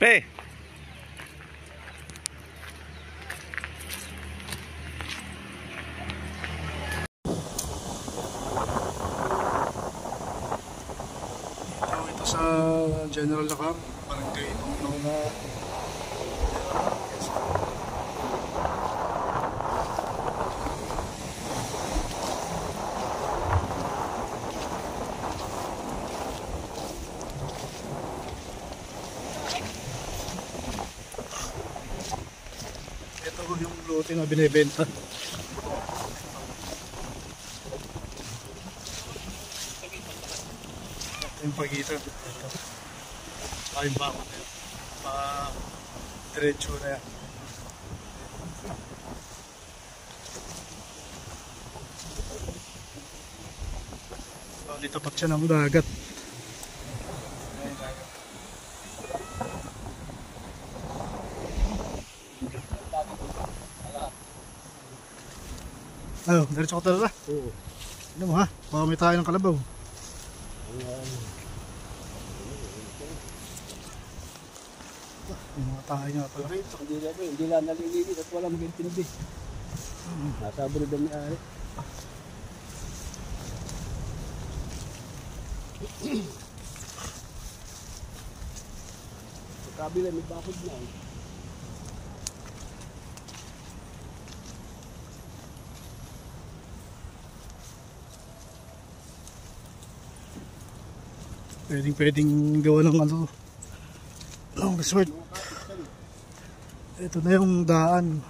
Pe. Ito sa General Lakar, barangay na yung lote na binibenta. Yung pagitan ito. Ay bako na yun. Diretso na yan. So, dito pa siya ng dagat. Oh, diretso ko talaga. Oo. Ano mo ha? Baka may tayo ng kalabaw. Yung mga tayo nga pala. Hindi lang nalilinis at wala magintindi. Nasa abroad ang may-ari. Sa kabila may bakod na eh. Pwedeng gawa ng ano, long resort. Ito na yung daan.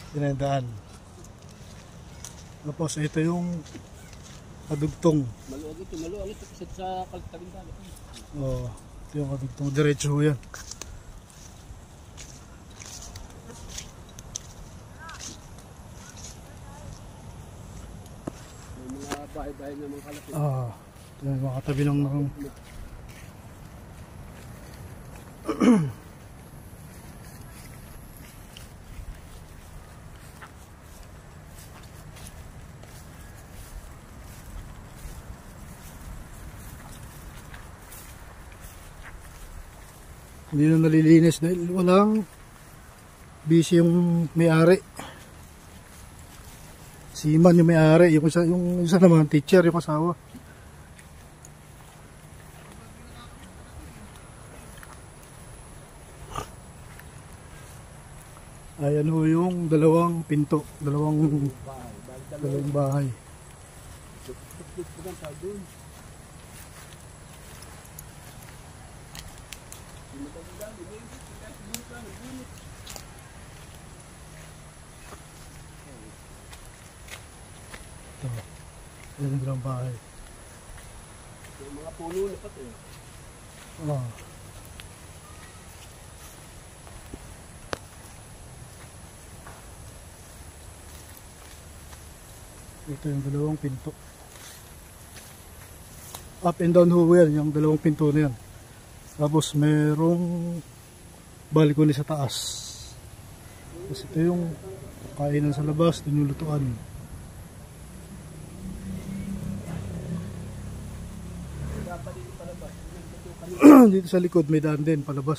Ito na yung daan. Tapos ito yung kadugtong. Maluwag ito kasi sa kaltabing dagat. Oo, ito yung kadugtong. Diretso yan. Bahay-bahay na mga kalapit. Ito yung mga katabi ng hindi na nalilinis dahil walang busy yung may-ari. Siman yung may-ari, yung isa naman teacher, yung asawa. Ayan ho yung dalawang pinto, dalawang bahay. Ito, yan ang dalawang bahay. Yung mga puno na pati. Ito yung dalawang pinto. Up and down ho yan, yung dalawang pinto na yan. Tapos merong balcony sa taas. Tapos ito yung kainan sa labas, ito yung lutuan. Dito sa likod may daan din palabas.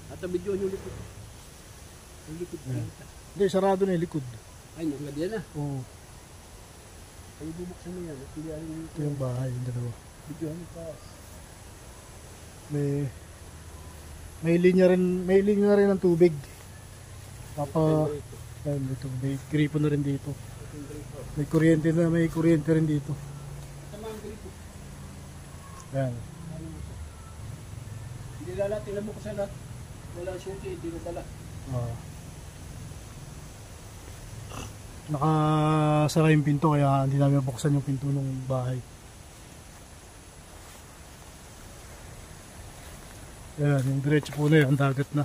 At ang video yung likod. Yung likod. Hindi, sarado na yung likod. Ay, nangad yan ah. Oo. Ay, bubuksan mo yan. Ito yung bahay, yung dalawa. Video yung taas. May linya rin ng tubig. Dito, may gripo na rin dito. May kuryente rin dito. Yan. Hindi lala, tingnan mo ko sa lahat. Wala shooting, hindi nadala. Nakasara yung pinto kaya hindi namin mabuksan yung pinto ng bahay. Ayan, yung diretso po na yun, dagat na.